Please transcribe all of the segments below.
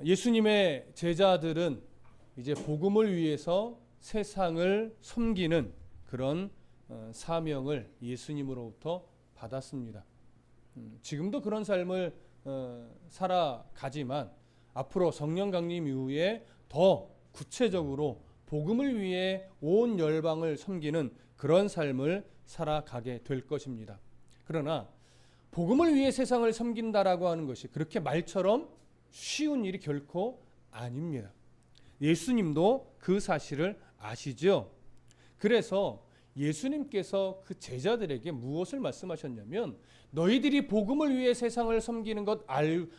예수님의 제자들은 이제 복음을 위해서 세상을 섬기는 그런 사명을 예수님으로부터 받았습니다. 지금도 그런 삶을 살아가지만 앞으로 성령 강림 이후에 더 구체적으로 복음을 위해 온 열방을 섬기는 그런 삶을 살아가게 될 것입니다. 그러나 복음을 위해 세상을 섬긴다라고 하는 것이 그렇게 말처럼 쉬운 일이 결코 아닙니다. 예수님도 그 사실을 아시죠? 그래서 예수님께서 그 제자들에게 무엇을 말씀하셨냐면 너희들이 복음을 위해 세상을 섬기는 것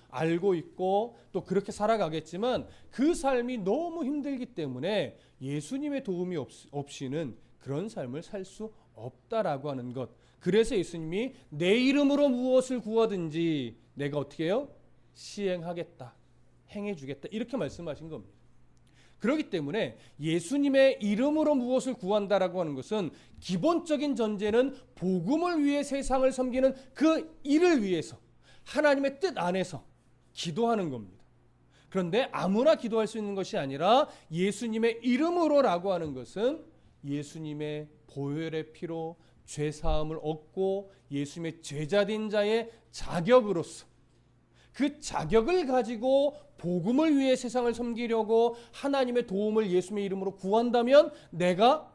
알고 있고 또 그렇게 살아가겠지만 그 삶이 너무 힘들기 때문에 예수님의 도움이 없이는 그런 삶을 살 수 없다라고 하는 것. 그래서 예수님이 내 이름으로 무엇을 구하든지 내가 어떻게 해요? 시행하겠다. 행해주겠다. 이렇게 말씀하신 겁니다. 그렇기 때문에 예수님의 이름으로 무엇을 구한다라고 하는 것은 기본적인 전제는 복음을 위해 세상을 섬기는 그 일을 위해서 하나님의 뜻 안에서 기도하는 겁니다. 그런데 아무나 기도할 수 있는 것이 아니라 예수님의 이름으로라고 하는 것은 예수님의 보혈의 피로 죄사함을 얻고 예수님의 제자된 자의 자격으로서 그 자격을 가지고 복음을 위해 세상을 섬기려고 하나님의 도움을 예수님의 이름으로 구한다면 내가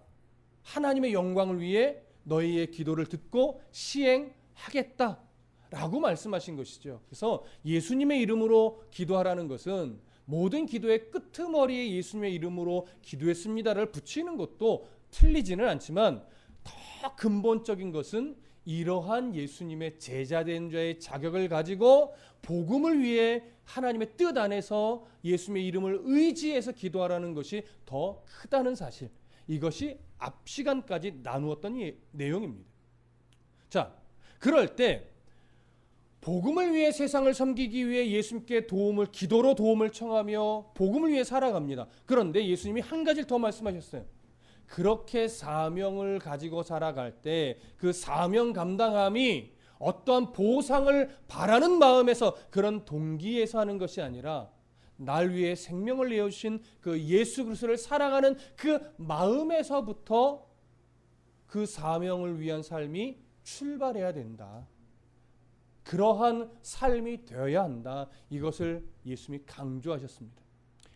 하나님의 영광을 위해 너희의 기도를 듣고 시행하겠다라고 말씀하신 것이죠. 그래서 예수님의 이름으로 기도하라는 것은 모든 기도의 끄트머리에 예수님의 이름으로 기도했습니다를 붙이는 것도 틀리지는 않지만 더 근본적인 것은 이러한 예수님의 제자된 자의 자격을 가지고 복음을 위해 하나님의 뜻 안에서 예수님의 이름을 의지해서 기도하라는 것이 더 크다는 사실. 이것이 앞 시간까지 나누었던 내용입니다. 자, 그럴 때 복음을 위해 세상을 섬기기 위해 예수님께 기도로 도움을 청하며 복음을 위해 살아갑니다. 그런데 예수님이 한 가지를 더 말씀하셨어요. 그렇게 사명을 가지고 살아갈 때 그 사명 감당함이 어떠한 보상을 바라는 마음에서 그런 동기에서 하는 것이 아니라 날 위해 생명을 내어주신 그 예수 그리스도를 사랑하는 그 마음에서부터 그 사명을 위한 삶이 출발해야 된다. 그러한 삶이 되어야 한다. 이것을 예수님이 강조하셨습니다.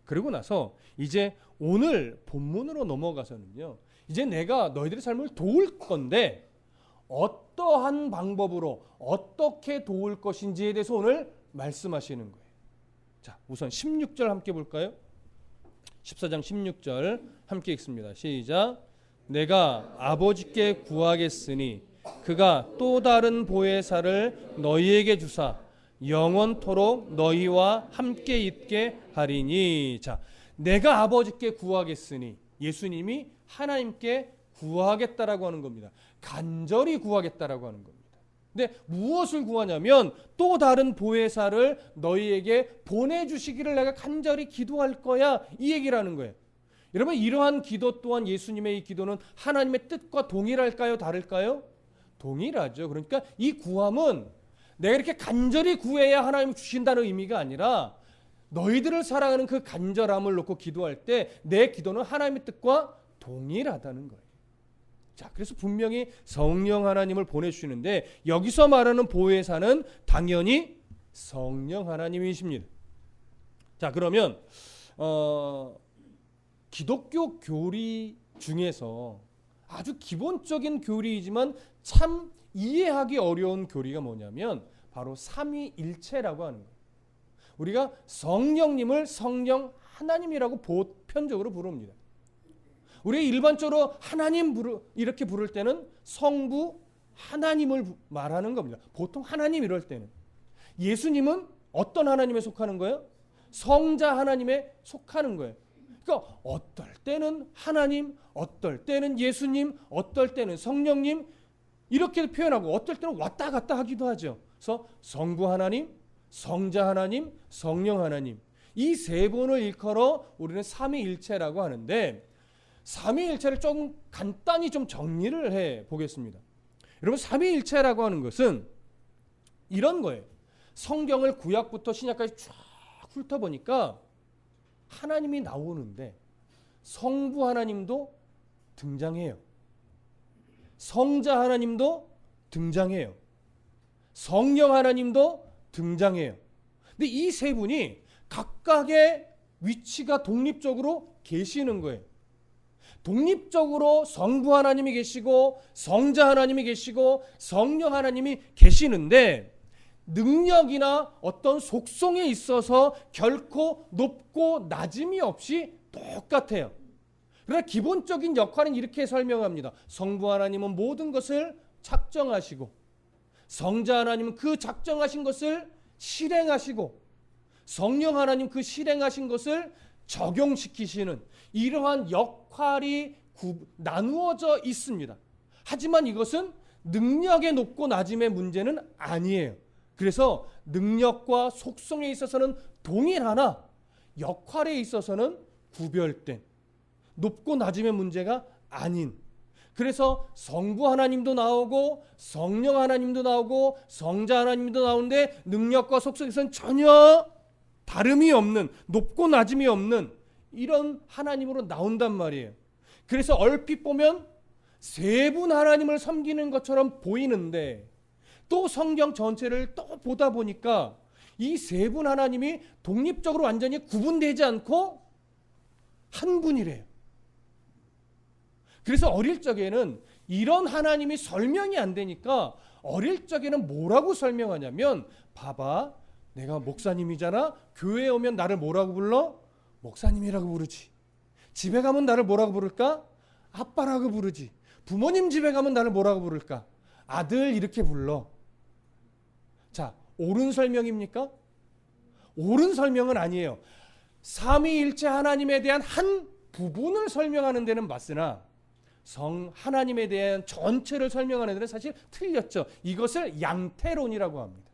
그리고 나서 이제 오늘 본문으로 넘어가서는요. 이제 내가 너희들의 삶을 도울 건데 어떠한 방법으로 어떻게 도울 것인지에 대해서 오늘 말씀하시는 거예요. 자, 우선 16절 함께 볼까요? 14장 16절 함께 읽습니다. 시작. 내가 아버지께 구하겠으니 그가 또 다른 보혜사를 너희에게 주사 영원토록 너희와 함께 있게 하리니. 자, 내가 아버지께 구하겠으니 예수님이 하나님께 구하겠다라고 하는 겁니다. 간절히 구하겠다라고 하는 겁니다. 근데 무엇을 구하냐면 또 다른 보혜사를 너희에게 보내주시기를 내가 간절히 기도할 거야. 이 얘기를 하는 거예요. 여러분, 이러한 기도 또한 예수님의 이 기도는 하나님의 뜻과 동일할까요? 다를까요? 동일하죠. 그러니까 이 구함은 내가 이렇게 간절히 구해야 하나님 주신다는 의미가 아니라 너희들을 사랑하는 그 간절함을 놓고 기도할 때 내 기도는 하나님의 뜻과 동일하다는 거예요. 자, 그래서 분명히 성령 하나님을 보내주시는데 여기서 말하는 보혜사는 당연히 성령 하나님이십니다. 자, 그러면 기독교 교리 중에서 아주 기본적인 교리이지만 참 이해하기 어려운 교리가 뭐냐면 바로 삼위일체라고 하는 거예요. 우리가 성령님을 성령 하나님이라고 보편적으로 부릅니다. 우리가 일반적으로 하나님 이렇게 부를 때는 성부 하나님을 말하는 겁니다. 보통 하나님 이럴 때는. 예수님은 어떤 하나님에 속하는 거예요? 성자 하나님에 속하는 거예요. 그러니까 어떨 때는 하나님, 어떨 때는 예수님, 어떨 때는 성령님 이렇게 표현하고 어떨 때는 왔다 갔다 하기도 하죠. 그래서 성부 하나님, 성자 하나님, 성령 하나님 이 세 분을 일컬어 우리는 삼위일체라고 하는데 삼위일체를 좀 간단히 좀 정리를 해 보겠습니다. 여러분, 삼위일체라고 하는 것은 이런 거예요. 성경을 구약부터 신약까지 쫙 훑어보니까 하나님이 나오는데 성부 하나님도 등장해요. 성자 하나님도 등장해요. 성령 하나님도 등장해요. 근데 이 세 분이 각각의 위치가 독립적으로 계시는 거예요. 독립적으로 성부 하나님이 계시고 성자 하나님이 계시고 성령 하나님이 계시는데 능력이나 어떤 속성에 있어서 결코 높고 낮음이 없이 똑같아요. 그러나 기본적인 역할은 이렇게 설명합니다. 성부 하나님은 모든 것을 작정하시고 성자 하나님은 그 작정하신 것을 실행하시고 성령 하나님 그 실행하신 것을 적용시키시는 이러한 역할이 나누어져 있습니다. 하지만 이것은 능력의 높고 낮음의 문제는 아니에요. 그래서 능력과 속성에 있어서는 동일하나 역할에 있어서는 구별된 높고 낮음의 문제가 아닌, 그래서 성부 하나님도 나오고 성령 하나님도 나오고 성자 하나님도 나오는데 능력과 속성에서는 전혀 다름이 없는, 높고 낮음이 없는 이런 하나님으로 나온단 말이에요. 그래서 얼핏 보면 세 분 하나님을 섬기는 것처럼 보이는데 또 성경 전체를 또 보다 보니까 이 세 분 하나님이 독립적으로 완전히 구분되지 않고 한 분이래요. 그래서 어릴 적에는 이런 하나님이 설명이 안 되니까 어릴 적에는 뭐라고 설명하냐면, 봐봐, 내가 목사님이잖아. 교회에 오면 나를 뭐라고 불러? 목사님이라고 부르지. 집에 가면 나를 뭐라고 부를까? 아빠라고 부르지. 부모님 집에 가면 나를 뭐라고 부를까? 아들 이렇게 불러. 자, 옳은 설명입니까? 옳은 설명은 아니에요. 삼위일체 하나님에 대한 한 부분을 설명하는 데는 맞으나 하나님에 대한 전체를 설명하는 데는 사실 틀렸죠. 이것을 양태론이라고 합니다.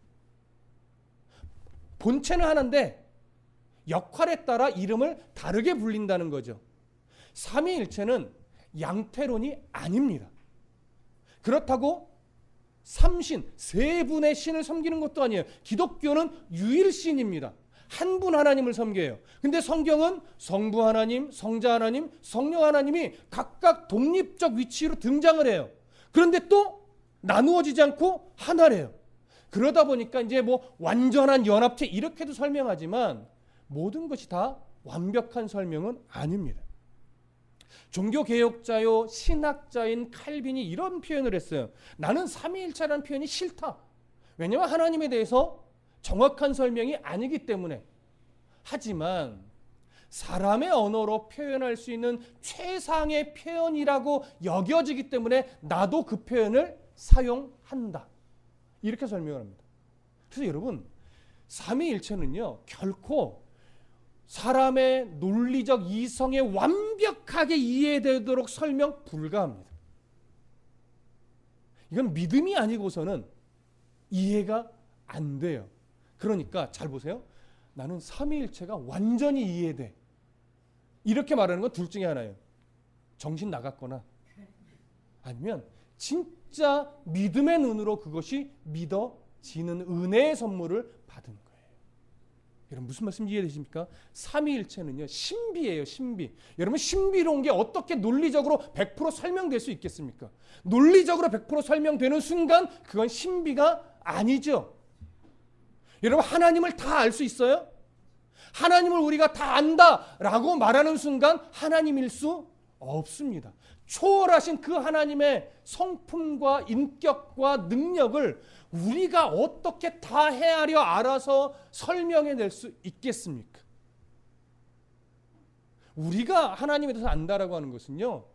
본체는 하나인데 역할에 따라 이름을 다르게 불린다는 거죠. 삼위일체는 양태론이 아닙니다. 그렇다고 삼신, 세 분의 신을 섬기는 것도 아니에요. 기독교는 유일신입니다. 한 분 하나님을 섬겨요. 근데 성경은 성부 하나님, 성자 하나님, 성령 하나님이 각각 독립적 위치로 등장을 해요. 그런데 또 나누어지지 않고 하나래요. 그러다 보니까 이제 뭐 완전한 연합체 이렇게도 설명하지만 모든 것이 다 완벽한 설명은 아닙니다. 종교개혁자요 신학자인 칼빈이 이런 표현을 했어요. 나는 삼위일체라는 표현이 싫다. 왜냐하면 하나님에 대해서 정확한 설명이 아니기 때문에. 하지만 사람의 언어로 표현할 수 있는 최상의 표현이라고 여겨지기 때문에 나도 그 표현을 사용한다. 이렇게 설명을 합니다. 그래서 여러분, 삼위일체는요 결코 사람의 논리적 이성에 완벽하게 이해되도록 설명 불가합니다. 이건 믿음이 아니고서는 이해가 안 돼요. 그러니까 잘 보세요. 나는 삼위일체가 완전히 이해돼. 이렇게 말하는 건 둘 중에 하나예요. 정신 나갔거나 아니면 진짜 믿음의 눈으로 그것이 믿어지는 은혜의 선물을 받은 거예요. 여러분 무슨 말씀 이해되십니까? 삼위일체는요 신비예요. 신비. 여러분 신비로운 게 어떻게 논리적으로 100% 설명될 수 있겠습니까? 논리적으로 100% 설명되는 순간 그건 신비가 아니죠. 여러분 하나님을 다 알 수 있어요? 하나님을 우리가 다 안다라고 말하는 순간 하나님일 수 없습니다. 초월하신 그 하나님의 성품과 인격과 능력을 우리가 어떻게 다 헤아려 알아서 설명해낼 수 있겠습니까? 우리가 하나님에 대해서 안다라고 하는 것은요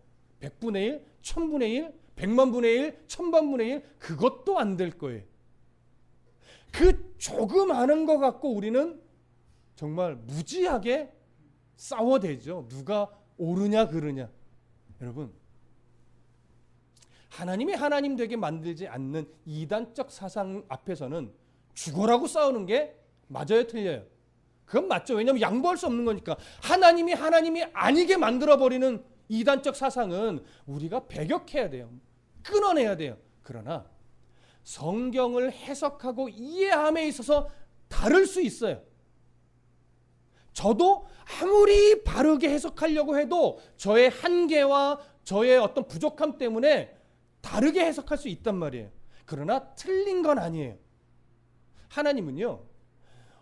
100분의 1, 1000분의 1, 100만분의 1, 1000만분의 1 그것도 안 될 거예요. 그 조금 아는 것 갖고 우리는 정말 무지하게 싸워대죠. 누가 옳으냐 그르냐. 여러분 하나님이 하나님 되게 만들지 않는 이단적 사상 앞에서는 죽어라고 싸우는 게 맞아요 틀려요? 그건 맞죠. 왜냐하면 양보할 수 없는 거니까. 하나님이 아니게 만들어버리는 이단적 사상은 우리가 배격해야 돼요. 끊어내야 돼요. 그러나 성경을 해석하고 이해함에 있어서 다를 수 있어요. 저도 아무리 바르게 해석하려고 해도 저의 한계와 저의 어떤 부족함 때문에 다르게 해석할 수 있단 말이에요. 그러나 틀린 건 아니에요. 하나님은요,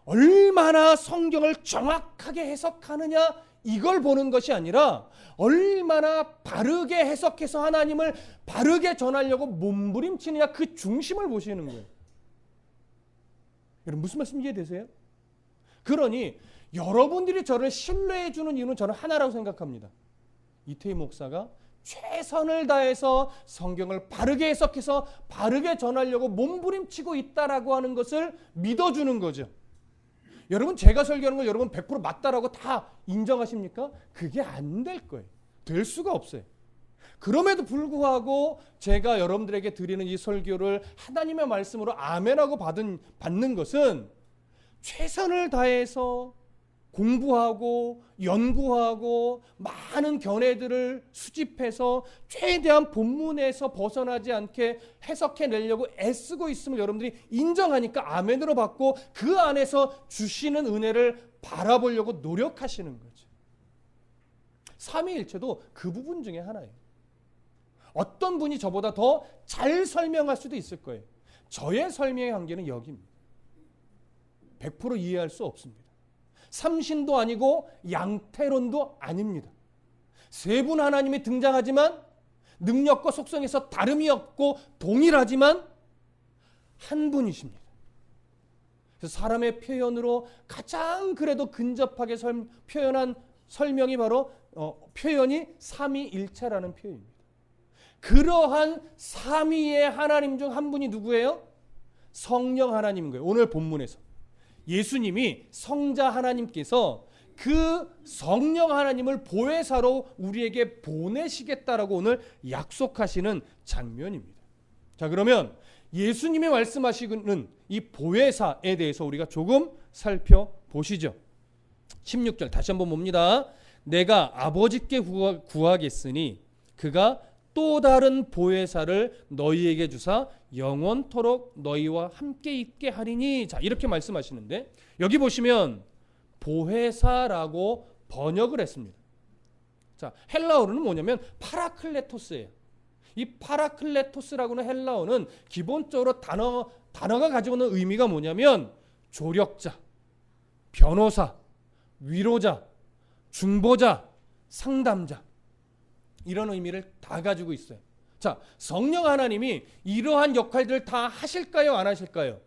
얼마나 성경을 정확하게 해석하느냐 이걸 보는 것이 아니라 얼마나 바르게 해석해서 하나님을 바르게 전하려고 몸부림치느냐 그 중심을 보시는 거예요. 여러분 무슨 말씀 이해되세요? 그러니 여러분들이 저를 신뢰해 주는 이유는 저는 하나라고 생각합니다. 이태희 목사가 최선을 다해서 성경을 바르게 해석해서 바르게 전하려고 몸부림치고 있다라고 하는 것을 믿어주는 거죠. 여러분 제가 설교하는 걸 여러분 100% 맞다라고 다 인정하십니까? 그게 안 될 거예요. 될 수가 없어요. 그럼에도 불구하고 제가 여러분들에게 드리는 이 설교를 하나님의 말씀으로 아멘하고 받는 것은 최선을 다해서 공부하고 연구하고 많은 견해들을 수집해서 최대한 본문에서 벗어나지 않게 해석해내려고 애쓰고 있음을 여러분들이 인정하니까 아멘으로 받고 그 안에서 주시는 은혜를 바라보려고 노력하시는 거죠. 삼위일체도 그 부분 중에 하나예요. 어떤 분이 저보다 더 잘 설명할 수도 있을 거예요. 저의 설명의 한계는 여기입니다. 100% 이해할 수 없습니다. 삼신도 아니고 양태론도 아닙니다. 세 분 하나님이 등장하지만 능력과 속성에서 다름이 없고 동일하지만 한 분이십니다. 그래서 사람의 표현으로 가장 그래도 근접하게 표현한 설명이 바로 표현이 삼위일체라는 표현입니다. 그러한 삼위의 하나님 중 한 분이 누구예요? 성령 하나님인 거예요. 오늘 본문에서 예수님이 성자 하나님께서 그 성령 하나님을 보혜사로 우리에게 보내시겠다라고 오늘 약속하시는 장면입니다. 자, 그러면 예수님이 말씀하시는 이 보혜사에 대해서 우리가 조금 살펴보시죠. 16절 다시 한번 봅니다. 내가 아버지께 구하겠으니 그가 또 다른 보혜사를 너희에게 주사 영원토록 너희와 함께 있게 하리니. 자, 이렇게 말씀하시는데 여기 보시면 보혜사라고 번역을 했습니다. 자, 헬라어로는 뭐냐면 파라클레토스예요. 이 파라클레토스라고는 헬라어는 기본적으로 단어가 가지고 있는 의미가 뭐냐면 조력자, 변호사, 위로자, 중보자, 상담자 이런 의미를 다 가지고 있어요. 자, 성령 하나님이 이러한 역할들을 다 하실까요? 안 하실까요?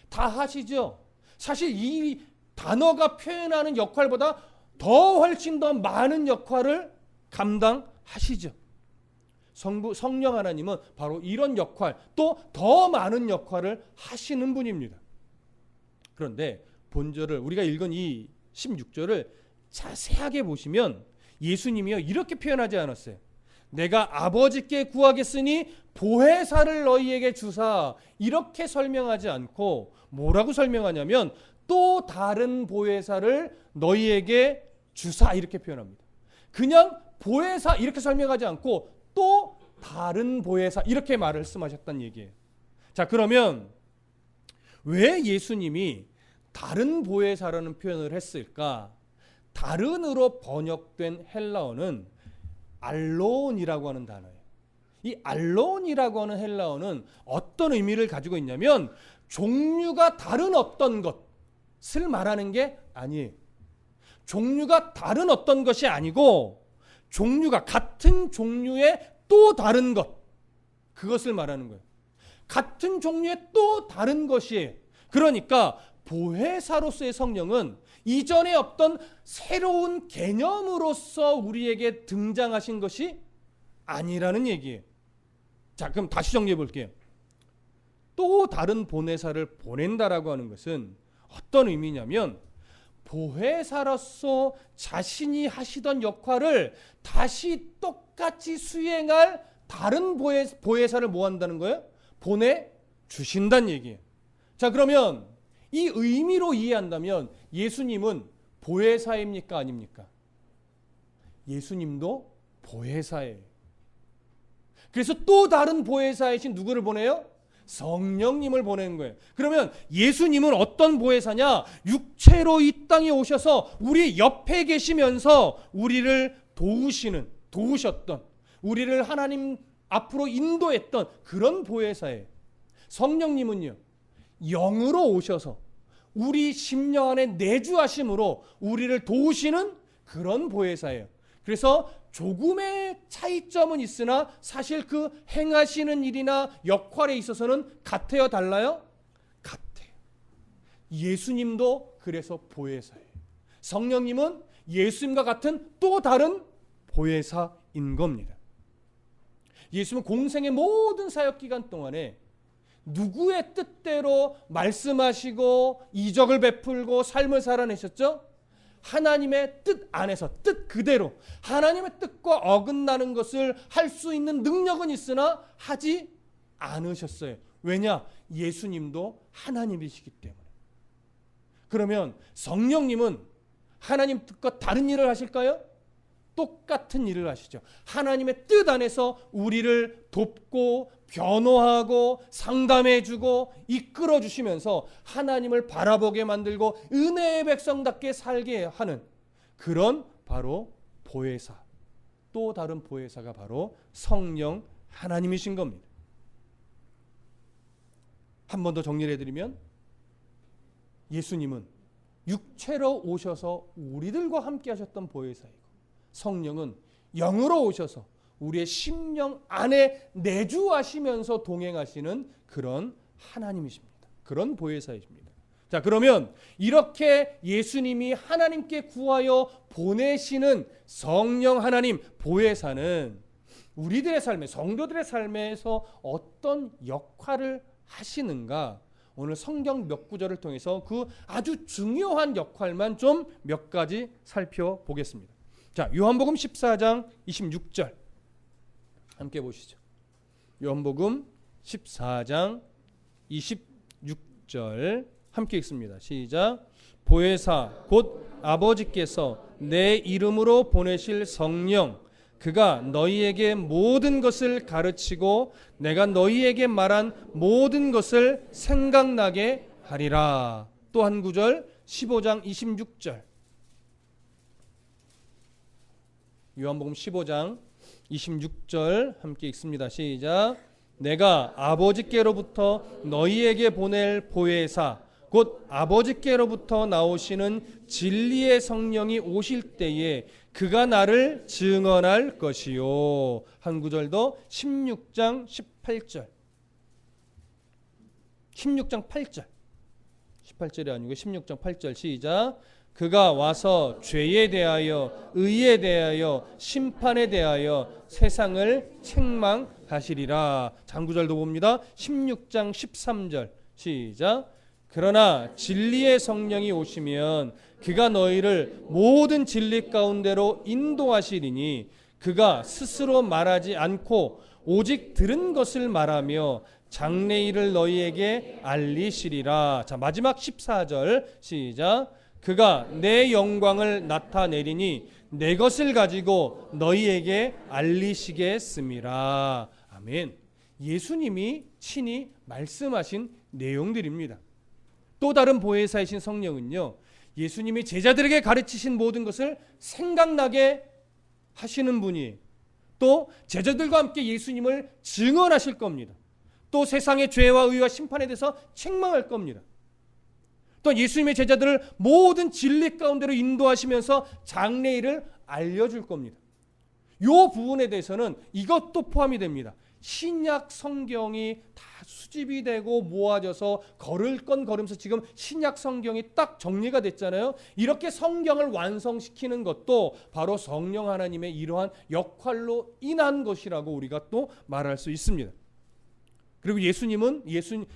다 하시죠. 사실 이 단어가 표현하는 역할보다 훨씬 더 많은 역할을 감당하시죠. 성령 하나님은 바로 이런 역할, 또 더 많은 역할을 하시는 분입니다. 그런데 본절을 우리가 읽은 이 16절을 자세하게 보시면 예수님이요 이렇게 표현하지 않았어요. 내가 아버지께 구하겠으니 보혜사를 너희에게 주사 이렇게 설명하지 않고 뭐라고 설명하냐면 또 다른 보혜사를 너희에게 주사 이렇게 표현합니다. 그냥 보혜사 이렇게 설명하지 않고 또 다른 보혜사 이렇게 말씀하셨다는 얘기예요. 자, 그러면 왜 예수님이 다른 보혜사라는 표현을 했을까? 다른으로 번역된 헬라어는 알로온이라고 하는 단어예요. 이 알로온이라고 하는 헬라어는 어떤 의미를 가지고 있냐면 종류가 다른 어떤 것을 말하는 게 아니에요. 종류가 다른 어떤 것이 아니고 종류가 같은 종류의 또 다른 것, 그것을 말하는 거예요. 같은 종류의 또 다른 것이에요. 그러니까 보혜사로서의 성령은 이전에 없던 새로운 개념으로서 우리에게 등장하신 것이 아니라는 얘기예요. 자, 그럼 다시 정리해 볼게요. 또 다른 보혜사를 보낸다라고 하는 것은 어떤 의미냐면 보혜사로서 자신이 하시던 역할을 다시 똑같이 수행할 다른 보혜사를 뭐 한다는 거예요? 보내주신다는 얘기예요. 자, 그러면 이 의미로 이해한다면 예수님은 보혜사입니까? 아닙니까? 예수님도 보혜사예요. 그래서 또 다른 보혜사이신 누구를 보내요? 성령님을 보내는 거예요. 그러면 예수님은 어떤 보혜사냐? 육체로 이 땅에 오셔서 우리 옆에 계시면서 우리를 도우셨던, 우리를 하나님 앞으로 인도했던 그런 보혜사예요. 성령님은요, 영으로 오셔서 우리 심령 안에 내주하심으로 우리를 도우시는 그런 보혜사예요. 그래서 조금의 차이점은 있으나 사실 그 행하시는 일이나 역할에 있어서는 같아요, 달라요? 같아요. 예수님도 그래서 보혜사예요. 성령님은 예수님과 같은 또 다른 보혜사인 겁니다. 예수님은 공생의 모든 사역 기간 동안에 누구의 뜻대로 말씀하시고 이적을 베풀고 삶을 살아내셨죠? 하나님의 뜻 안에서, 뜻 그대로 하나님의 뜻과 어긋나는 것을 할 수 있는 능력은 있으나 하지 않으셨어요. 왜냐? 예수님도 하나님이시기 때문에. 그러면 성령님은 하나님 뜻과 다른 일을 하실까요? 똑같은 일을 하시죠. 하나님의 뜻 안에서 우리를 돕고 변호하고 상담해주고 이끌어주시면서 하나님을 바라보게 만들고 은혜의 백성답게 살게 하는 그런 바로 보혜사, 또 다른 보혜사가 바로 성령 하나님이신 겁니다. 한 번 더 정리를 해드리면 예수님은 육체로 오셔서 우리들과 함께 하셨던 보혜사이고, 성령은 영으로 오셔서 우리의 심령 안에 내주하시면서 동행하시는 그런 하나님이십니다. 그런 보혜사이십니다. 자, 그러면 이렇게 예수님이 하나님께 구하여 보내시는 성령 하나님 보혜사는 우리들의 삶에, 성도들의 삶에서 어떤 역할을 하시는가? 오늘 성경 몇 구절을 통해서 그 아주 중요한 역할만 좀 몇 가지 살펴보겠습니다. 자, 요한복음 14장 26절 함께 보시죠. 요한복음 14장 26절 함께 읽습니다. 시작. 보혜사 곧 아버지께서 내 이름으로 보내실 성령, 그가 너희에게 모든 것을 가르치고 내가 너희에게 말한 모든 것을 생각나게 하리라. 또 한 구절 15장 26절. 요한복음 15장 26절 함께 읽습니다. 시작. 내가 아버지께로부터 너희에게 보낼 보혜사 곧 아버지께로부터 나오시는 진리의 성령이 오실 때에 그가 나를 증언할 것이요. 한 구절 더 16장 18절. 16장 8절. 18절이 아니고 16장 8절 시작. 그가 와서 죄에 대하여 의에 대하여 심판에 대하여 세상을 책망하시리라. 장구절도 봅니다. 16장 13절 시작. 그러나 진리의 성령이 오시면 그가 너희를 모든 진리 가운데로 인도하시리니 그가 스스로 말하지 않고 오직 들은 것을 말하며 장래일을 너희에게 알리시리라. 자, 마지막 14절 시작. 그가 내 영광을 나타내리니 내 것을 가지고 너희에게 알리시겠음이라. 아멘. 예수님이 친히 말씀하신 내용들입니다. 또 다른 보혜사이신 성령은요, 예수님이 제자들에게 가르치신 모든 것을 생각나게 하시는 분이에요. 또 제자들과 함께 예수님을 증언하실 겁니다. 또 세상의 죄와 의와 심판에 대해서 책망할 겁니다. 또 예수님의 제자들을 모든 진리 가운데로 인도하시면서 장래일을 알려줄 겁니다. 이 부분에 대해서는 이것도 포함이 됩니다. 신약 성경이 다 수집이 되고 모아져서 걸을 건 걸으면서 지금 신약 성경이 딱 정리가 됐잖아요. 이렇게 성경을 완성시키는 것도 바로 성령 하나님의 이러한 역할로 인한 것이라고 우리가 또 말할 수 있습니다. 그리고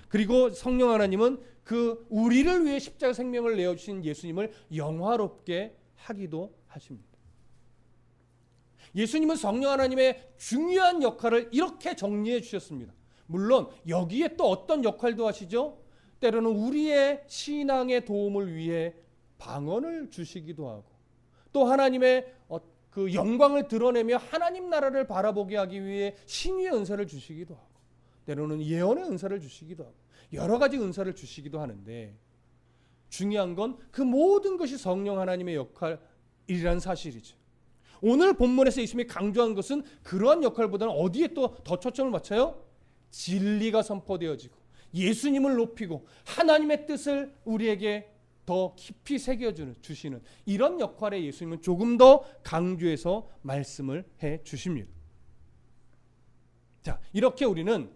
그리고 성령 하나님은 그 우리를 위해 십자가 생명을 내어주신 예수님을 영화롭게 하기도 하십니다. 예수님은 성령 하나님의 중요한 역할을 이렇게 정리해 주셨습니다. 물론 여기에 또 어떤 역할도 하시죠? 때로는 우리의 신앙의 도움을 위해 방언을 주시기도 하고, 또 하나님의 그 영광을 드러내며 하나님 나라를 바라보게 하기 위해 신유의 은사를 주시기도 하고, 때로는 예언의 은사를 주시기도 하고 여러 가지 은사를 주시기도 하는데 중요한 건 그 모든 것이 성령 하나님의 역할이라는 사실이죠. 오늘 본문에서 예수님이 강조한 것은 그러한 역할보다는 어디에 또 더 초점을 맞춰요? 진리가 선포되어지고 예수님을 높이고 하나님의 뜻을 우리에게 더 깊이 새겨주시는 이런 역할에 예수님은 조금 더 강조해서 말씀을 해 주십니다. 자, 이렇게 우리는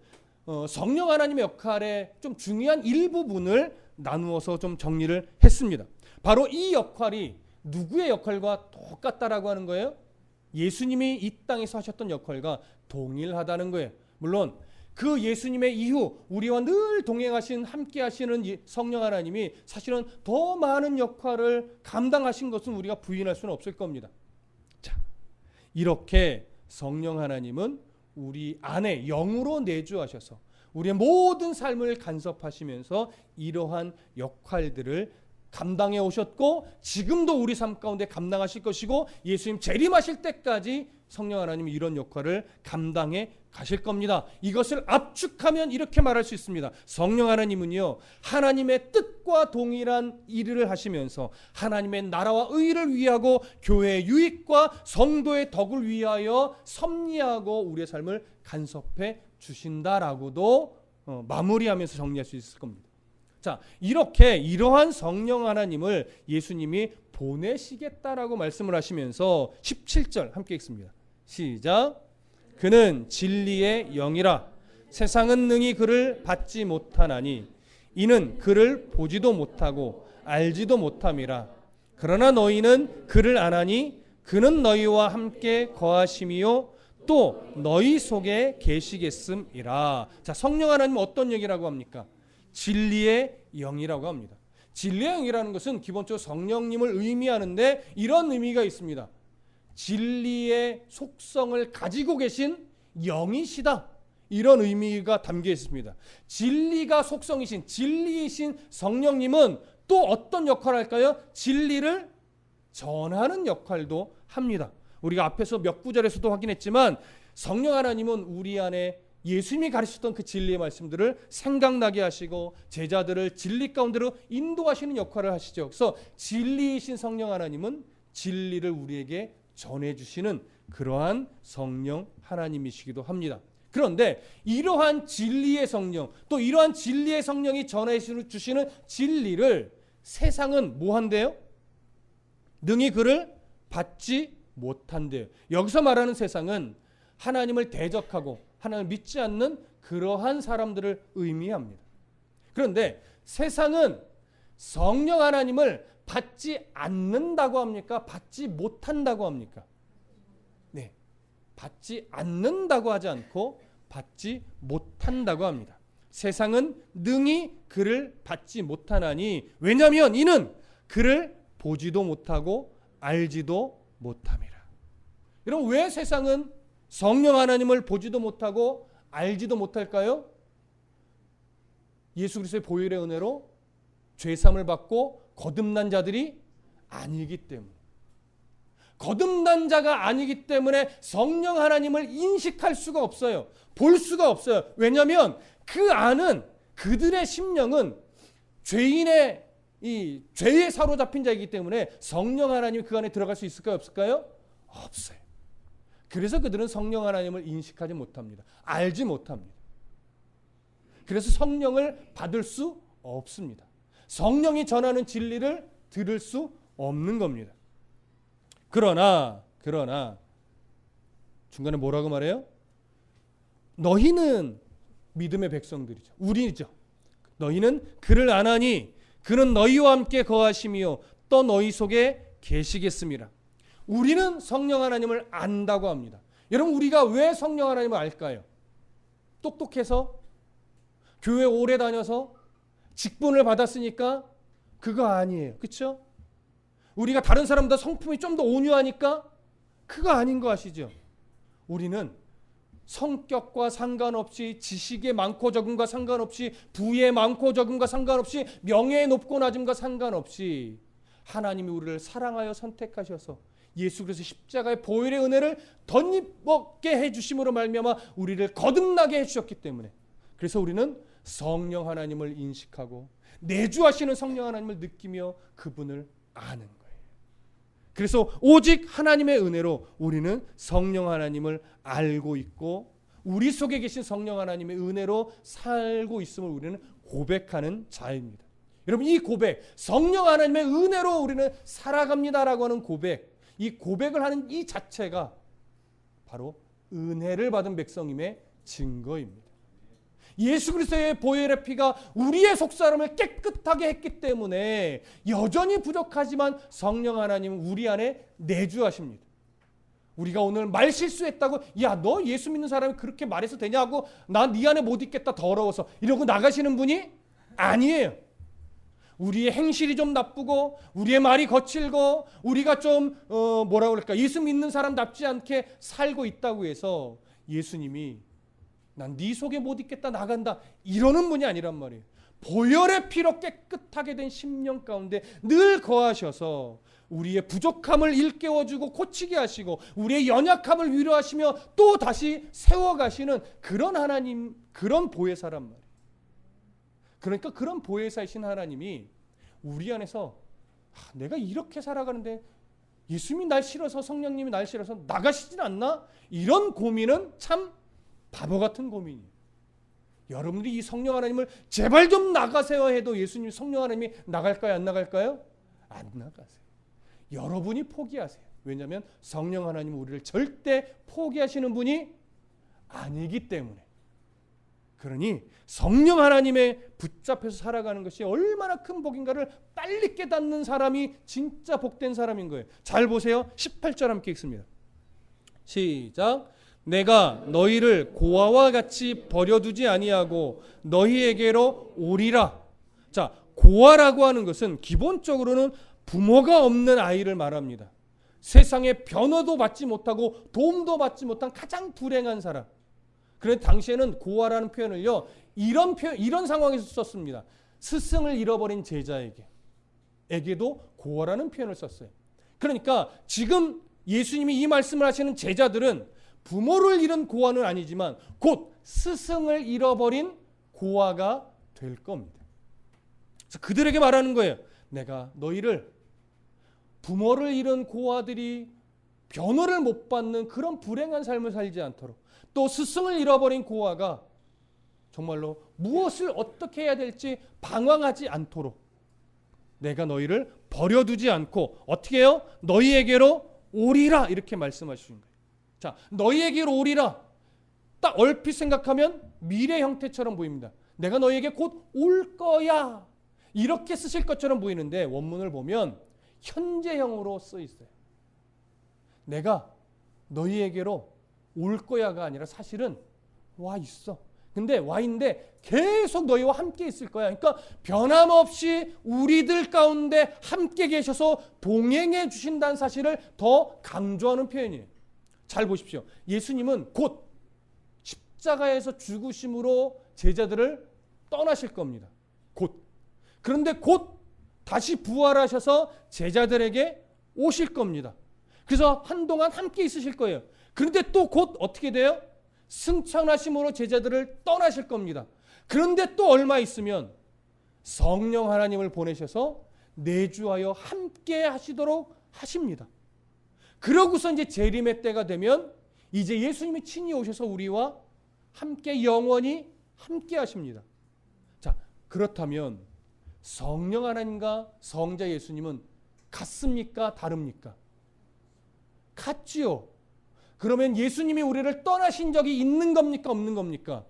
성령 하나님의 역할의 좀 중요한 일부분을 나누어서 좀 정리를 했습니다. 바로 이 역할이 누구의 역할과 똑같다라고 하는 거예요? 예수님이 이 땅에서 하셨던 역할과 동일하다는 거예요. 물론 그 예수님의 이후 우리와 늘 동행하신 함께 하시는 성령 하나님이 사실은 더 많은 역할을 감당하신 것은 우리가 부인할 수는 없을 겁니다. 자, 이렇게 성령 하나님은 우리 안에 영으로 내주하셔서 우리의 모든 삶을 간섭하시면서 이러한 역할들을 감당해 오셨고 지금도 우리 삶 가운데 감당하실 것이고 예수님 재림하실 때까지 성령 하나님이 이런 역할을 감당해 가실 겁니다. 이것을 압축하면 이렇게 말할 수 있습니다. 성령 하나님은요, 하나님의 뜻과 동일한 일을 하시면서 하나님의 나라와 의를 위하고 교회의 유익과 성도의 덕을 위하여 섭리하고 우리의 삶을 간섭해 주신다라고도 마무리하면서 정리할 수 있을 겁니다. 자, 이렇게 이러한 성령 하나님을 예수님이 보내시겠다라고 말씀을 하시면서 17절 함께 읽습니다. 시작. 그는 진리의 영이라 세상은 능히 그를 받지 못하나니 이는 그를 보지도 못하고 알지도 못함이라. 그러나 너희는 그를 아나니 그는 너희와 함께 거하심이요 또 너희 속에 계시겠음이라. 자, 성령 하나님은 어떤 영이라고 합니까? 진리의 영이라고 합니다. 진리의 영이라는 것은 기본적으로 성령님을 의미하는데 이런 의미가 있습니다. 진리의 속성을 가지고 계신 영이시다. 이런 의미가 담겨 있습니다. 진리가 속성이신 진리이신 성령님은 또 어떤 역할을 할까요? 진리를 전하는 역할도 합니다. 우리가 앞에서 몇 구절에서도 확인했지만 성령 하나님은 우리 안에 예수님이 가르치셨던 그 진리의 말씀들을 생각나게 하시고 제자들을 진리 가운데로 인도하시는 역할을 하시죠. 그래서 진리이신 성령 하나님은 진리를 우리에게 전해주시는 그러한 성령 하나님이시기도 합니다. 그런데 이러한 진리의 성령, 또 이러한 진리의 성령이 전해주시는 진리를 세상은 뭐 한대요? 능히 그를 받지 못한대요. 여기서 말하는 세상은 하나님을 대적하고 하나님을 믿지 않는 그러한 사람들을 의미합니다. 그런데 세상은 성령 하나님을 받지 않는다고 합니까? 받지 못한다고 합니까? 네, 받지 않는다고 하지 않고 받지 못한다고 합니다. 세상은 능히 그를 받지 못하나니 왜냐하면 이는 그를 보지도 못하고 알지도 못함이라. 여러분, 왜 세상은 성령 하나님을 보지도 못하고 알지도 못할까요? 예수 그리스도의 보혈의 은혜로 죄사함을 받고 거듭난 자들이 아니기 때문에, 거듭난 자가 아니기 때문에 성령 하나님을 인식할 수가 없어요. 볼 수가 없어요. 왜냐하면 그 안은, 그들의 심령은 죄인의 이 죄에 사로잡힌 자이기 때문에 성령 하나님이 그 안에 들어갈 수 있을까요? 없을까요? 없어요. 그래서 그들은 성령 하나님을 인식하지 못합니다. 알지 못합니다. 그래서 성령을 받을 수 없습니다. 성령이 전하는 진리를 들을 수 없는 겁니다. 그러나 중간에 뭐라고 말해요? 너희는 믿음의 백성들이죠. 우리죠. 너희는 그를 아나니 그는 너희와 함께 거하심이요 또 너희 속에 계시겠습니다. 우리는 성령 하나님을 안다고 합니다. 여러분, 우리가 왜 성령 하나님을 알까요? 똑똑해서? 교회 오래 다녀서? 직분을 받았으니까? 그거 아니에요. 그렇죠? 우리가 다른 사람보다 성품이 좀 더 온유하니까? 그거 아닌 거 아시죠? 우리는 성격과 상관없이, 지식의 많고 적음과 상관없이, 부의 많고 적음과 상관없이, 명예의 높고 낮음과 상관없이 하나님이 우리를 사랑하여 선택하셔서 예수 그리스도 십자가의 보혈의 은혜를 덧입게 해주심으로 말미암아 우리를 거듭나게 해주셨기 때문에 그래서 우리는 성령 하나님을 인식하고 내주하시는 성령 하나님을 느끼며 그분을 아는 거예요. 그래서 오직 하나님의 은혜로 우리는 성령 하나님을 알고 있고 우리 속에 계신 성령 하나님의 은혜로 살고 있음을 우리는 고백하는 자입니다. 여러분, 이 고백, 성령 하나님의 은혜로 우리는 살아갑니다라고 하는 고백, 이 고백을 하는 이 자체가 바로 은혜를 받은 백성임의 증거입니다. 예수 그리스도의 보혈의 피가 우리의 속사람을 깨끗하게 했기 때문에 여전히 부족하지만 성령 하나님은 우리 안에 내주하십니다. 우리가 오늘 말 실수했다고, 야, 너 예수 믿는 사람이 그렇게 말해서 되냐고, 나 네 안에 못 있겠다 더러워서 이러고 나가시는 분이 아니에요. 우리의 행실이 좀 나쁘고 우리의 말이 거칠고 우리가 좀 뭐라고 그럴까, 예수 믿는 사람답지 않게 살고 있다고 해서 예수님이 난 네 속에 못 있겠다 나간다 이러는 분이 아니란 말이에요. 보혈의 피로 깨끗하게 된 심령 가운데 늘 거하셔서 우리의 부족함을 일깨워주고 고치게 하시고 우리의 연약함을 위로하시며 또 다시 세워가시는 그런 하나님, 그런 보혜사란 말이에요. 그러니까 그런 보혜사이신 하나님이 우리 안에서 내가 이렇게 살아가는데 예수님이 날 싫어서, 성령님이 날 싫어서 나가시진 않나? 이런 고민은 참 바보 같은 고민이에요. 여러분들이 이 성령 하나님을 제발 좀 나가세요 해도 예수님, 성령 하나님이 나갈까요? 안 나갈까요? 안 나가세요. 여러분이 포기하세요. 왜냐하면 성령 하나님은 우리를 절대 포기하시는 분이 아니기 때문에. 그러니 성령 하나님의 붙잡혀서 살아가는 것이 얼마나 큰 복인가를 빨리 깨닫는 사람이 진짜 복된 사람인 거예요. 잘 보세요. 18절 함께 읽습니다. 시작. 내가 너희를 고아와 같이 버려두지 아니하고 너희에게로 오리라. 자, 고아라고 하는 것은 기본적으로는 부모가 없는 아이를 말합니다. 세상에 변호도 받지 못하고 도움도 받지 못한 가장 불행한 사람. 그런데 당시에는 고아라는 표현을요, 이런 상황에서 썼습니다. 스승을 잃어버린 제자에게도 고아라는 표현을 썼어요. 그러니까 지금 예수님이 이 말씀을 하시는 제자들은 부모를 잃은 고아는 아니지만 곧 스승을 잃어버린 고아가 될 겁니다. 그래서 그들에게 말하는 거예요. 내가 너희를 부모를 잃은 고아들이 변호를 못 받는 그런 불행한 삶을 살지 않도록, 또 스승을 잃어버린 고아가 정말로 무엇을 어떻게 해야 될지 방황하지 않도록 내가 너희를 버려두지 않고 어떻게 해요? 너희에게로 오리라 이렇게 말씀하시는 거예요. 자, 너희에게로 오리라. 딱 얼핏 생각하면 미래 형태처럼 보입니다. 내가 너희에게 곧 올 거야. 이렇게 쓰실 것처럼 보이는데 원문을 보면 현재형으로 써 있어요. 내가 너희에게로 올 거야가 아니라 사실은 와 있어. 근데 와 있는데 계속 너희와 함께 있을 거야. 그러니까 변함없이 우리들 가운데 함께 계셔서 동행해 주신다는 사실을 더 강조하는 표현이에요. 잘 보십시오. 예수님은 곧 십자가에서 죽으심으로 제자들을 떠나실 겁니다. 곧. 그런데 곧 다시 부활하셔서 제자들에게 오실 겁니다. 그래서 한동안 함께 있으실 거예요. 그런데 또 곧 어떻게 돼요? 승천하심으로 제자들을 떠나실 겁니다. 그런데 또 얼마 있으면 성령 하나님을 보내셔서 내주하여 함께 하시도록 하십니다. 그러고서 이제 재림의 때가 되면 이제 예수님이 친히 오셔서 우리와 함께 영원히 함께 하십니다. 자, 그렇다면 성령 하나님과 성자 예수님은 같습니까? 다릅니까? 같지요. 그러면 예수님이 우리를 떠나신 적이 있는 겁니까? 없는 겁니까?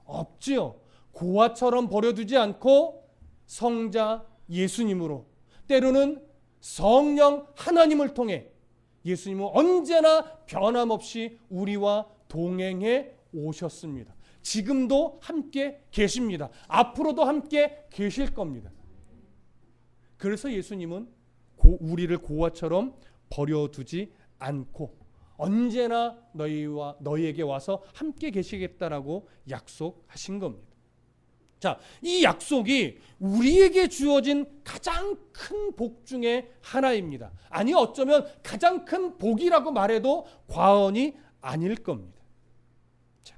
없지요. 고아처럼 버려두지 않고 성자 예수님으로, 때로는 성령 하나님을 통해 예수님은 언제나 변함없이 우리와 동행해 오셨습니다. 지금도 함께 계십니다. 앞으로도 함께 계실 겁니다. 그래서 예수님은 우리를 고아처럼 버려두지 않고 언제나 너희에게 와서 함께 계시겠다라고 약속하신 겁니다. 자, 이 약속이 우리에게 주어진 가장 큰 복 중에 하나입니다. 아니, 어쩌면 가장 큰 복이라고 말해도 과언이 아닐 겁니다. 자,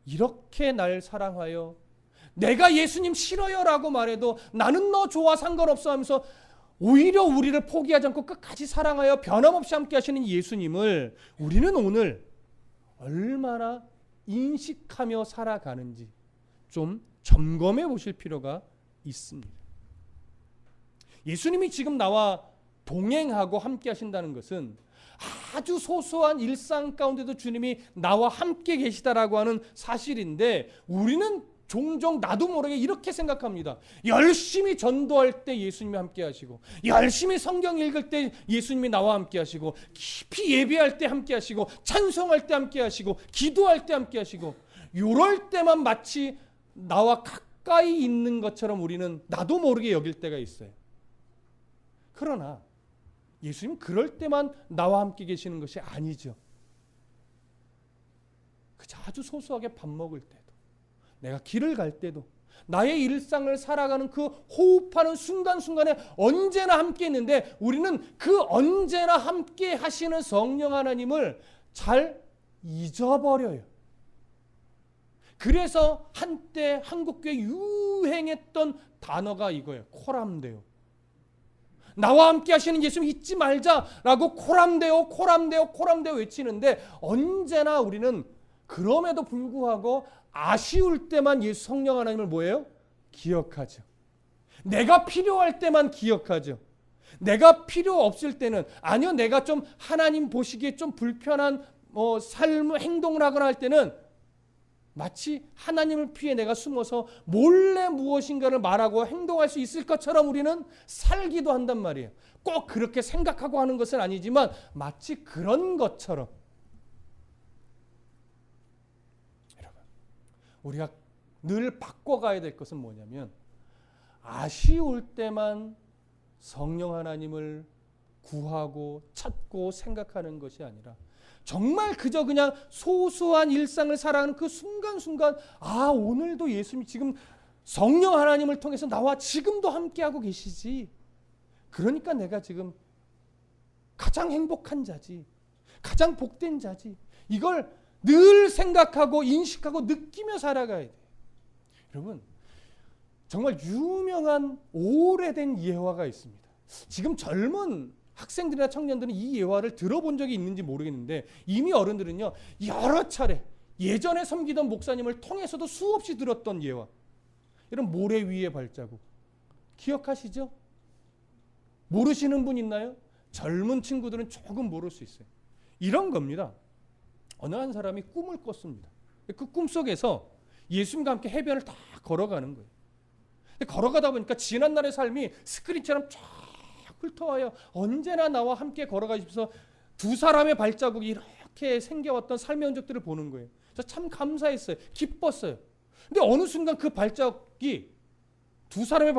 이렇게 날 사랑하여 내가 예수님 싫어요라고 말해도 나는 너 좋아 상관없어 하면서 오히려 우리를 포기하지 않고 끝까지 사랑하여 변함없이 함께 하시는 예수님을 우리는 오늘 얼마나 인식하며 살아가는지 좀 점검해 보실 필요가 있습니다. 예수님이 지금 나와 동행하고 함께 하신다는 것은 아주 소소한 일상 가운데도 주님이 나와 함께 계시다라고 하는 사실인데, 우리는 종종 나도 모르게 이렇게 생각합니다. 열심히 전도할 때 예수님이 함께 하시고, 열심히 성경 읽을 때 예수님이 나와 함께 하시고, 깊이 예배할 때 함께 하시고, 찬송할 때 함께 하시고, 기도할 때 함께 하시고, 이럴 때만 마치 나와 가까이 있는 것처럼 우리는 나도 모르게 여길 때가 있어요. 그러나 예수님 그럴 때만 나와 함께 계시는 것이 아니죠. 그저 아주 소소하게 밥 먹을 때도, 내가 길을 갈 때도, 나의 일상을 살아가는 그 호흡하는 순간순간에 언제나 함께 있는데, 우리는 그 언제나 함께 하시는 성령 하나님을 잘 잊어버려요. 그래서 한때 한국교회에 유행했던 단어가 이거예요. 코람데오. 나와 함께 하시는 예수님 잊지 말자라고 코람데오 코람데오 코람데오 외치는데, 언제나 우리는 그럼에도 불구하고 아쉬울 때만 예수 성령 하나님을 뭐예요? 기억하죠. 내가 필요할 때만 기억하죠. 내가 필요 없을 때는, 아니요 내가 좀 하나님 보시기에 좀 불편한 삶 행동을 하거나 할 때는 마치 하나님을 피해 내가 숨어서 몰래 무엇인가를 말하고 행동할 수 있을 것처럼 우리는 살기도 한단 말이에요. 꼭 그렇게 생각하고 하는 것은 아니지만 마치 그런 것처럼. 여러분, 우리가 늘 바꿔가야 될 것은 뭐냐면, 아쉬울 때만 성령 하나님을 구하고 찾고 생각하는 것이 아니라, 정말 그저 그냥 소소한 일상을 살아가는 그 순간순간, 아 오늘도 예수님이 지금 성령 하나님을 통해서 나와 지금도 함께하고 계시지, 그러니까 내가 지금 가장 행복한 자지, 가장 복된 자지, 이걸 늘 생각하고 인식하고 느끼며 살아가야 돼요. 여러분, 정말 유명한 오래된 예화가 있습니다. 지금 젊은 학생들이나 청년들은 이 예화를 들어본 적이 있는지 모르겠는데, 이미 어른들은요 여러 차례 예전에 섬기던 목사님을 통해서도 수없이 들었던 예화, 이런 모래 위의 발자국 기억하시죠? 모르시는 분 있나요? 젊은 친구들은 조금 모를 수 있어요. 이런 겁니다. 어느 한 사람이 꿈을 꿨습니다. 그 꿈속에서 예수님과 함께 해변을 다 걸어가는 거예요. 걸어가다 보니까 지난날의 삶이 스크린처럼 쫙 훑어와요. 언제나 나와 함께 걸어가시면서 두 사람의 발자국이 이렇게 생겨왔던 삶의 흔적들을 보는 거예요. 그래서 참 감사했어요. 기뻤어요. 근데 어느 순간 그 발자국이 두 사람의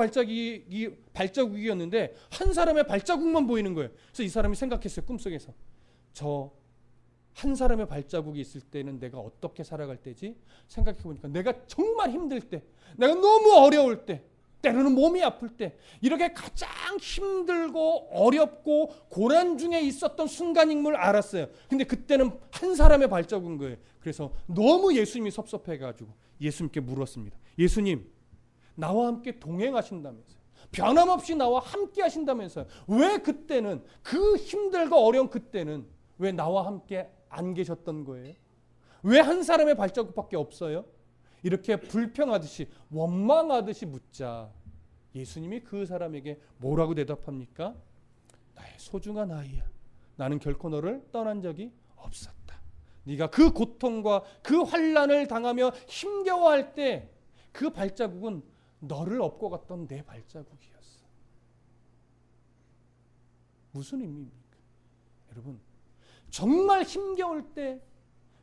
발자국이었는데 한 사람의 발자국만 보이는 거예요. 그래서 이 사람이 생각했어요. 꿈속에서, 저 한 사람의 발자국이 있을 때는 내가 어떻게 살아갈 때지? 생각해보니까 내가 정말 힘들 때, 내가 너무 어려울 때, 때로는 몸이 아플 때, 이렇게 가장 힘들고 어렵고 고난 중에 있었던 순간인 걸 알았어요. 근데 그때는 한 사람의 발자국인 거예요. 그래서 너무 예수님이 섭섭해가지고 예수님께 물었습니다. 예수님, 나와 함께 동행하신다면서요, 변함없이 나와 함께 하신다면서요, 왜 그때는, 그 힘들고 어려운 그때는 왜 나와 함께 안 계셨던 거예요? 왜 한 사람의 발자국밖에 없어요? 이렇게 불평하듯이 원망하듯이 묻자, 예수님이 그 사람에게 뭐라고 대답합니까? 나의 소중한 아이야, 나는 결코 너를 떠난 적이 없었다. 네가 그 고통과 그 환난을 당하며 힘겨워할 때 그 발자국은 너를 업고 갔던 내 발자국이었어. 무슨 의미입니까? 여러분, 정말 힘겨울 때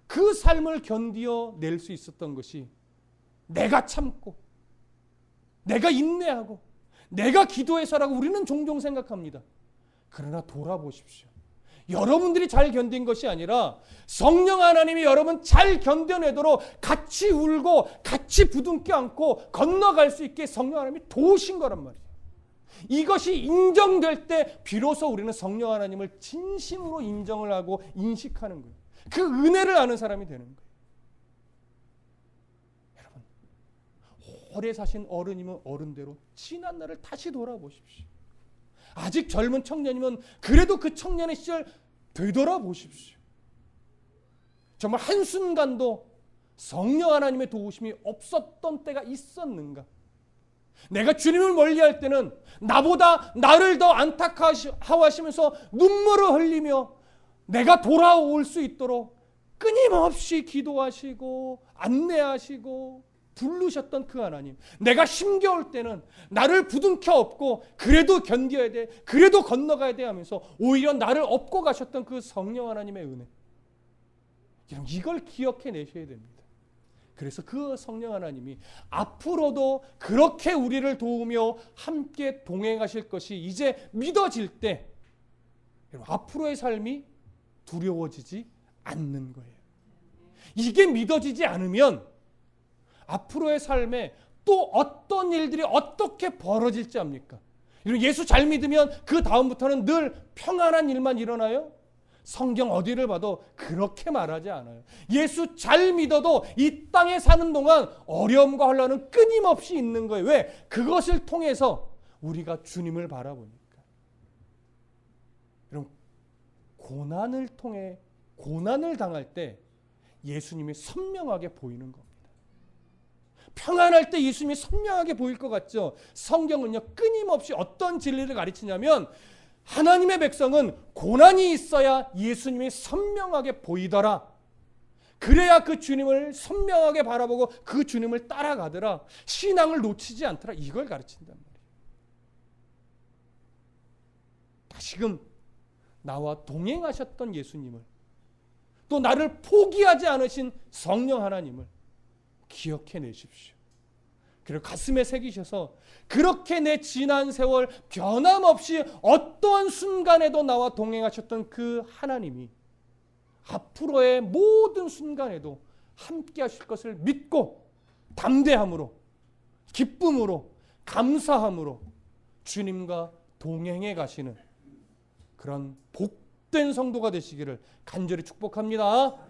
그 삶을 견디어 낼 수 있었던 것이 내가 참고, 내가 인내하고, 내가 기도해서라고 우리는 종종 생각합니다. 그러나 돌아보십시오. 여러분들이 잘 견딘 것이 아니라 성령 하나님이 여러분 잘 견뎌내도록 같이 울고 같이 부둥켜 안고 건너갈 수 있게 성령 하나님이 도우신 거란 말이에요. 이것이 인정될 때 비로소 우리는 성령 하나님을 진심으로 인정을 하고 인식하는 거예요. 그 은혜를 아는 사람이 되는 거예요. 여러분, 오래 사신 어른이면 어른대로 지난 날을 다시 돌아보십시오. 아직 젊은 청년이면 그래도 그 청년의 시절 되돌아보십시오. 정말 한순간도 성령 하나님의 도우심이 없었던 때가 있었는가? 내가 주님을 멀리할 때는 나보다 나를 더 안타까워하시면서 눈물을 흘리며 내가 돌아올 수 있도록 끊임없이 기도하시고 안내하시고 부르셨던 그 하나님, 내가 힘겨울 때는 나를 부둥켜 업고 그래도 견뎌야 돼, 그래도 건너가야 돼 하면서 오히려 나를 업고 가셨던 그 성령 하나님의 은혜, 이걸 기억해 내셔야 됩니다. 그래서 그 성령 하나님이 앞으로도 그렇게 우리를 도우며 함께 동행하실 것이 이제 믿어질 때 앞으로의 삶이 두려워지지 않는 거예요. 이게 믿어지지 않으면 앞으로의 삶에 또 어떤 일들이 어떻게 벌어질지 압니까? 예수 잘 믿으면 그 다음부터는 늘 평안한 일만 일어나요? 성경 어디를 봐도 그렇게 말하지 않아요. 예수 잘 믿어도 이 땅에 사는 동안 어려움과 혼란은 끊임없이 있는 거예요. 왜? 그것을 통해서 우리가 주님을 바라보니까. 여러분, 고난을 통해 고난을 당할 때 예수님이 선명하게 보이는 겁니다. 평안할 때 예수님이 선명하게 보일 것 같죠? 성경은요, 끊임없이 어떤 진리를 가르치냐면 하나님의 백성은 고난이 있어야 예수님이 선명하게 보이더라. 그래야 그 주님을 선명하게 바라보고 그 주님을 따라가더라. 신앙을 놓치지 않더라. 이걸 가르친단 말이에요. 다시금 나와 동행하셨던 예수님을, 또 나를 포기하지 않으신 성령 하나님을 기억해 내십시오. 그리고 가슴에 새기셔서 그렇게 내 지난 세월 변함없이 어떠한 순간에도 나와 동행하셨던 그 하나님이 앞으로의 모든 순간에도 함께 하실 것을 믿고 담대함으로, 기쁨으로, 감사함으로 주님과 동행해 가시는 그런 복된 성도가 되시기를 간절히 축복합니다.